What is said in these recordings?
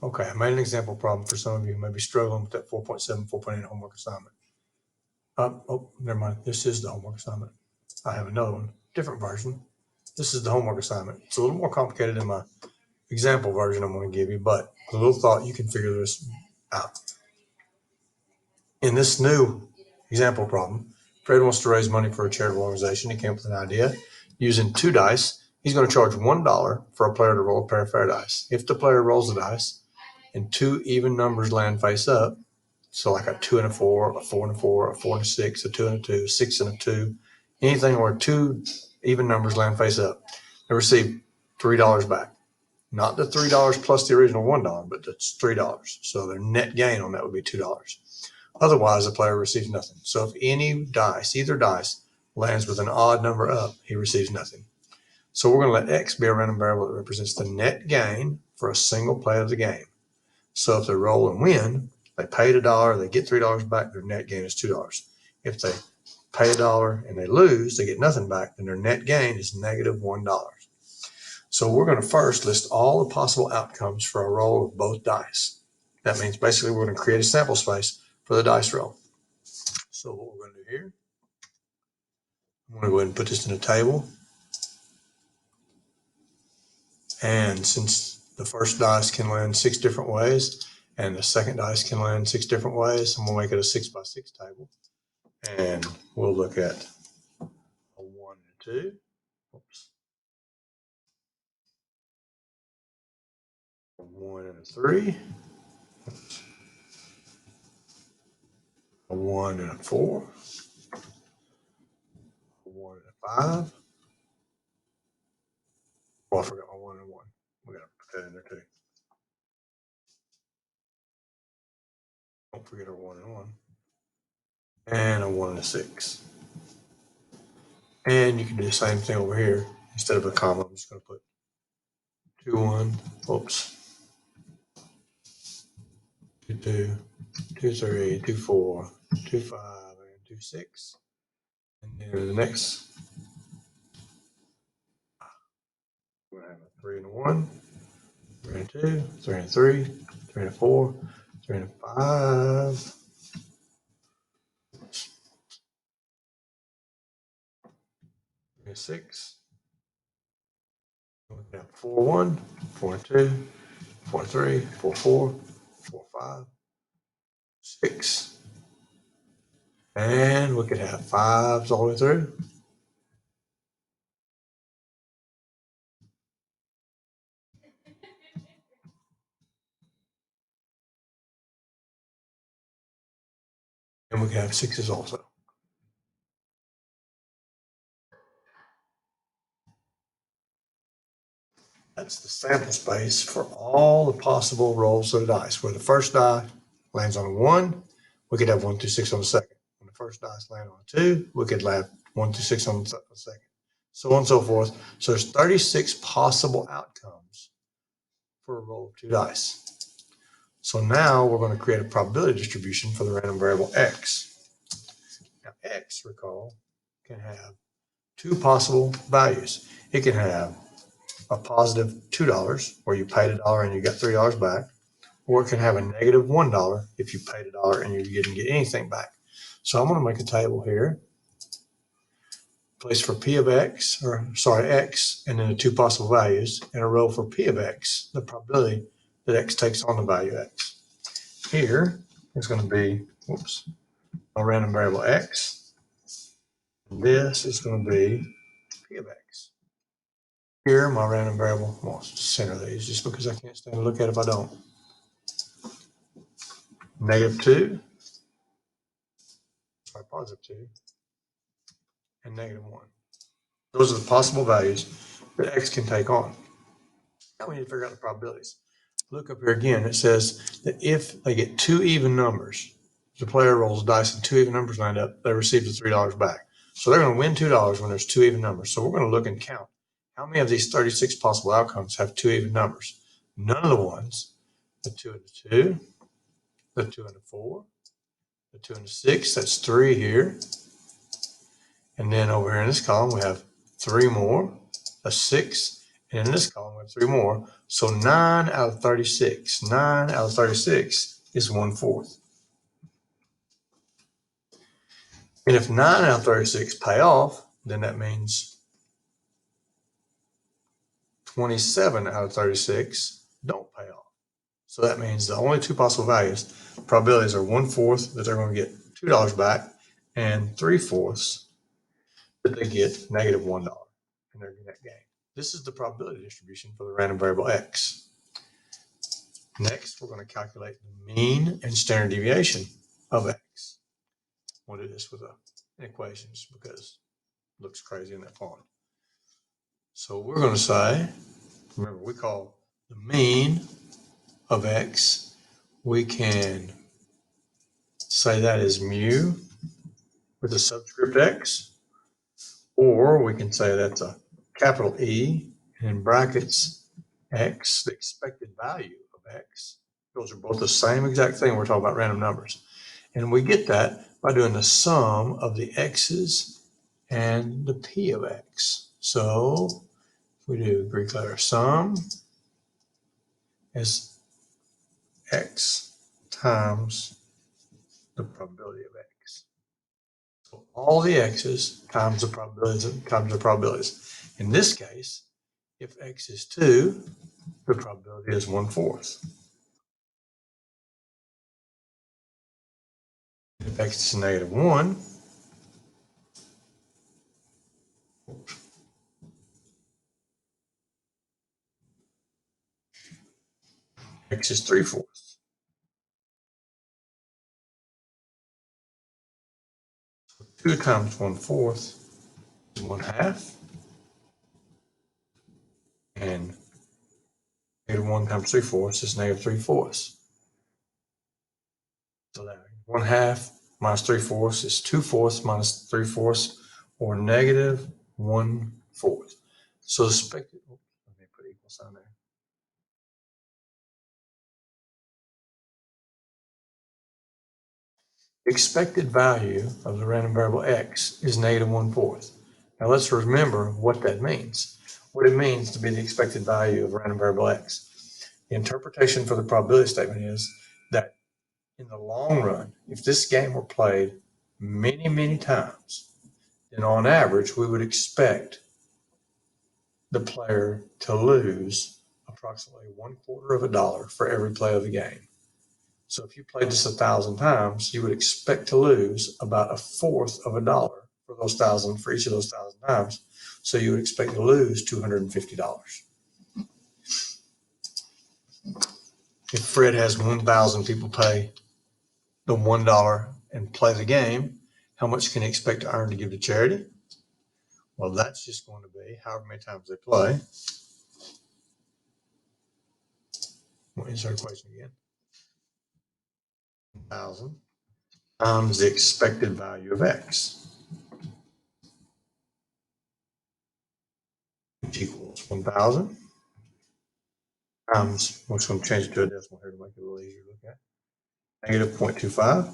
Okay, I made an example problem for some of you who may be struggling with that 4.7, 4.8 homework assignment. Oh, never mind. This is the homework assignment. I have another one, different version. This is the homework assignment. It's a little more complicated than my example version I'm going to give you, but with a little thought, you can figure this out. In this new example problem, Fred wants to raise money for a charitable organization. He came up with an idea. Using 2 dice, he's going to charge $1 for a player to roll a pair of fair dice. If the player rolls the dice and 2 even numbers land face up, so like a 2 and a 4, a 4 and a 4, a 4 and a 6, a 2 and a 2, a 6 and a 2, anything where 2 even numbers land face up, they receive $3 back. Not the $3 plus the original $1, but that's $3. So their net gain on that would be $2. Otherwise, the player receives nothing. So if any dice, either dice, lands with an odd number up, he receives nothing. So we're going to let X be a random variable that represents the net gain for a single play of the game. So if they roll and win, they paid $1, they get $3 back, their net gain is $2. If they pay $1 and they lose, they get nothing back, then their net gain is negative $1. So we're going to first list all the possible outcomes for a roll of both dice. That means basically we're going to create a sample space for the dice roll. So what we're going to do here, I'm going to go ahead and put this in a table. And since the first dice can land 6 different ways and the second dice can land 6 different ways, I'm going to make it a 6x6 table. And we'll look at a 1 and a 2. Oops. A 1 and a 3. Oops. A 1 and a 4. A 1 and a 5. Oh, I forgot my 1 and 1. We got to put that in there too. Don't forget our 1 and 1. And a 1 and a 6. And you can do the same thing over here. Instead of a comma, I'm just going to put 2, 1. Oops. 2, 2, 2, 3, 2, 4, 2, 5, and 2, 6. And then the next, we're going to have a 3 and a 1, 3 and a 2, 3 and a 3, 3 and a 4, 3 and a 5. 3 and a 6. We have 4, 1, 4 and 2, 4 and 3, 4, 4, 4, 5, 6. And we could have 5s all the way through. And we could have 6s also. That's the sample space for all the possible rolls of the dice. Where the first die lands on a 1, we could have 1 through 6 on the second. When the first dice land on a 2, we could have 1 through 6 on the second. So on and so forth. So there's 36 possible outcomes for a roll of 2 dice. So now we're going to create a probability distribution for the random variable x. Now x, recall, can have 2 possible values. It can have a positive $2 where you paid $1 and you got $3 back, or it can have a negative $1 if you paid $1 and you didn't get anything back. So I'm going to make a table here, place for p of x, x, and then the 2 possible values, and a row for p of x, the probability that x takes on the value x. Here is going to be, a random variable x. This is going to be p of x. Here, my random variable, I'll center these just because I can't stand to look at it if I don't. Negative 2, positive 2, and negative 1. Those are the possible values that x can take on. Now we need to figure out the probabilities. Look up here again. It says that if they get 2 even numbers, the player rolls dice and 2 even numbers lined up, they receive the $3 back. So they're going to win $2 when there's 2 even numbers. So we're going to look and count how many of these 36 possible outcomes have 2 even numbers. None of the ones, the 2 and the 2, the 2 and the 4, the 2 and the 6, that's 3 here. And then over here in this column, we have 3 more, a 6 And in this column, we have 3 more. So 9 out of 36. 9 out of 36 is 1/4. And if 9 out of 36 pay off, then that means 27 out of 36 don't pay off. So that means the only two possible values, probabilities, are 1/4 that they're going to get $2 back, and 3/4 that they get negative $1 in their net gain. This is the probability distribution for the random variable x. Next, we're going to calculate the mean and standard deviation of x. We'll do this with equations because it looks crazy in that font. So we're going to say, remember, we call the mean of x, we can say that is mu with a subscript x, or we can say that's a capital E and in brackets x, the expected value of x. Those are both the same exact thing. We're talking about random numbers. And we get that by doing the sum of the x's and the p of x. So if we do Greek letter sum is x times the probability of x. So all the x's times the probabilities. In this case, if x is 2, the probability is 1/4. If x is negative 1, x is 3/4. 2 times 1/4 is 1/2. And negative 1 times 3/4 is negative 3/4. So that 1/2 minus 3/4 is 2/4 minus 3/4, or negative 1/4. So the expected, let me put equal sign there. Expected value of the random variable x is negative 1/4. Now let's remember what that means. What it means to be the expected value of random variable x. The interpretation for the probability statement is that in the long run, if this game were played many, many times, then on average, we would expect the player to lose approximately $0.25 for every play of the game. So if you played this 1,000 times, you would expect to lose about $0.25 for those 1,000, for each of those 1,000 times. So you would expect to lose $250. If Fred has 1,000 people pay the $1 and play the game, how much can he expect to earn to give to charity? Well, that's just going to be however many times they play. We'll insert equation again. 1,000 times the expected value of x, which equals 1,000 times, we're just going to change it to a decimal here to make it a little easier to look at, negative 0.25.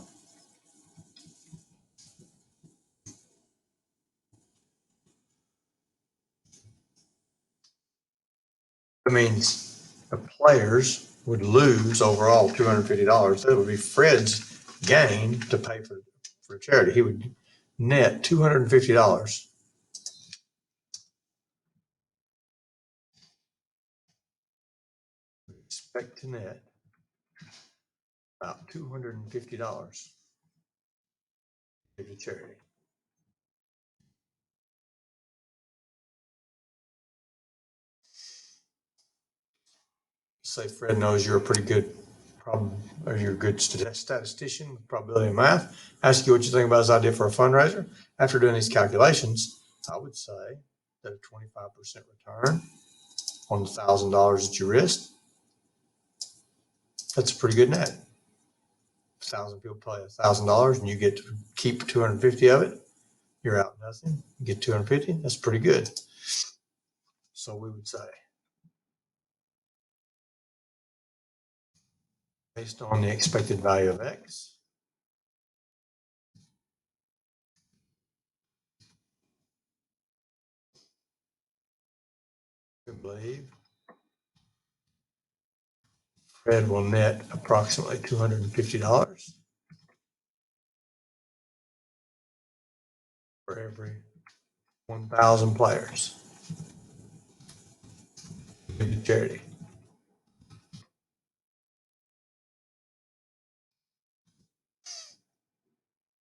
That means the players would lose overall $250. That would be Fred's gain to pay for charity. He would net $250. We expect to net about $250 to give to charity. Say Fred knows you're a pretty good or you're a good statistician with probability and math. Ask you what you think about his idea for a fundraiser. After doing these calculations, I would say that a 25% return on the $1,000 that you risked, that's a pretty good net. 1,000 people play $1,000 and you get to keep 250 of it. You're out nothing. You get 250. That's pretty good. So we would say, based on the expected value of x, believe Fred will net approximately $250 for every 1,000 players to the charity.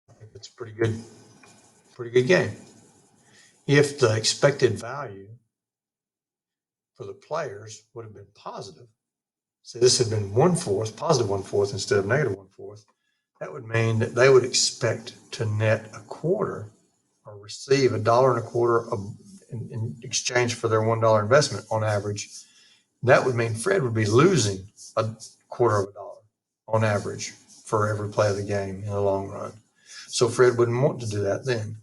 I think it's a pretty good game. If the expected value for the players would have been positive, so this had been 1/4, positive 1/4 instead of negative 1/4, that would mean that they would expect to net a quarter or receive $1.25 in exchange for their $1 investment on average. That would mean Fred would be losing $0.25 on average for every play of the game in the long run. So Fred wouldn't want to do that then.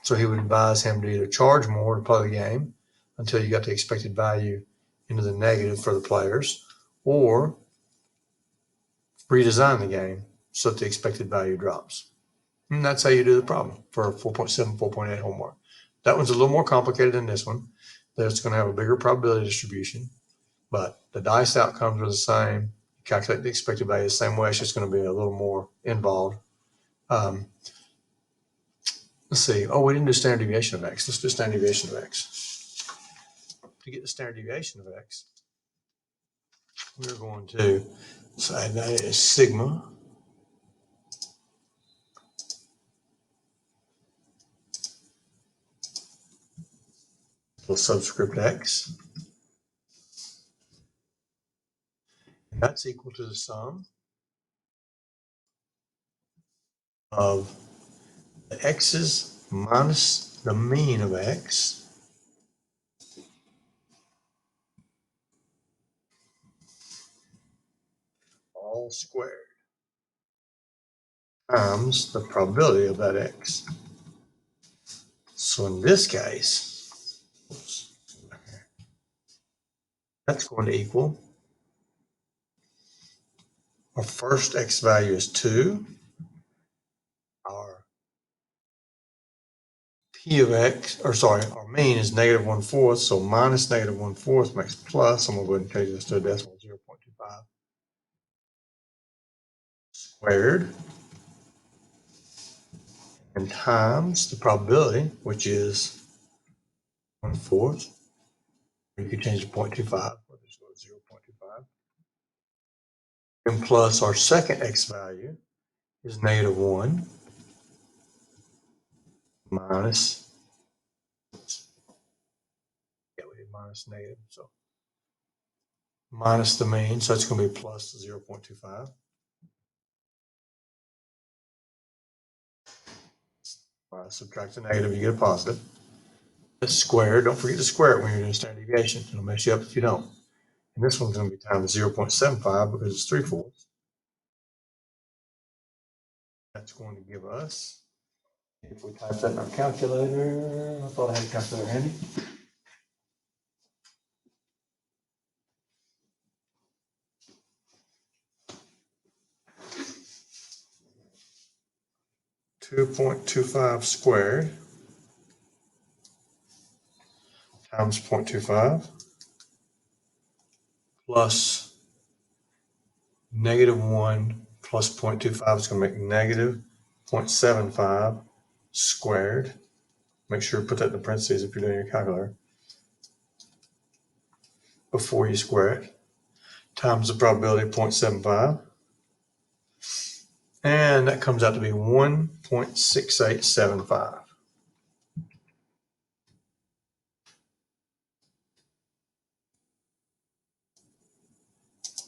So he would advise him to either charge more to play the game until you got the expected value into the negative for the players, or redesign the game so that the expected value drops. And that's how you do the problem for 4.7, 4.8 homework. That one's a little more complicated than this one. That's going to have a bigger probability distribution, but the dice outcomes are the same. You calculate the expected value the same way. It's just going to be a little more involved. Let's see. Oh, we didn't do standard deviation of x. Let's do standard deviation of x. To get the standard deviation of x, we're going to say that is sigma plus subscript x. And that's equal to the sum of the x's minus the mean of x all squared times the probability of that x. So in this case, that's going to equal, our first x value is 2. Our p of x, or sorry, our mean is negative 1/4, so minus negative 1/4 makes plus. I'm going to go ahead and change this to a decimal, 0.25 squared, and times the probability, which is 1/4. You could change to 0.25, or just go to 0.25. And plus our second x value is negative 1 minus, we did minus negative, so minus the mean, so it's going to be plus 0.25. Subtract the negative, you get a positive. That's squared. Don't forget to square it when you're doing standard deviation. It'll mess you up if you don't. And this one's going to be times 0.75 because it's 3/4. That's going to give us, if we type that in our calculator, I thought I had a calculator handy. .25 squared times 0.25 plus negative 1 plus 0.25 is going to make negative 0.75 squared. Make sure to put that in the parentheses if you're doing your calculator before you square it, times the probability of 0.75. And that comes out to be 1.6875.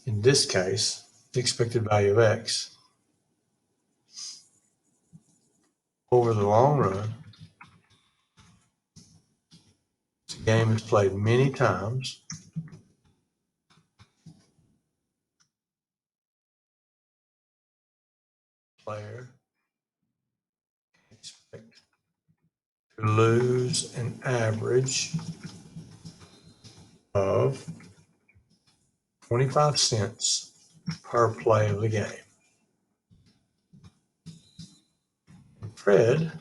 In this case, the expected value of x over the long run, the game is played many times. Player expect to lose an average of 25 cents per play of the game. And Fred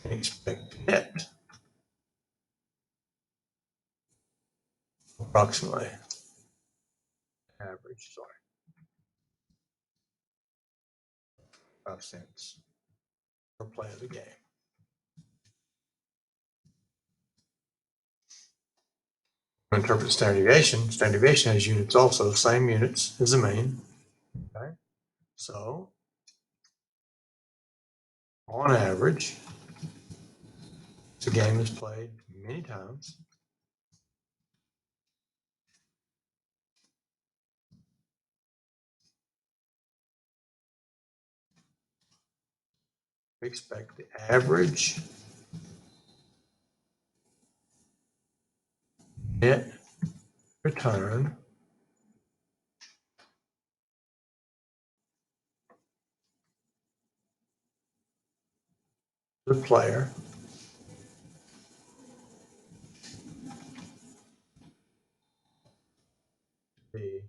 can expect to net approximately average, sorry, 5 cents per play of the game. Interpret standard deviation. Standard deviation has units also, same units as the mean. Okay, so on average, the game is played many times. We expect the average net return to the player to be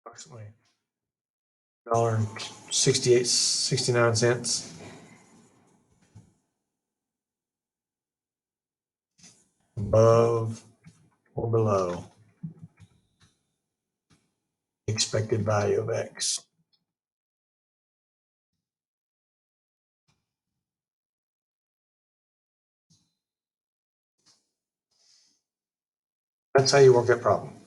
approximately $1.69 above or below the expected value of X. That's how you work that problem.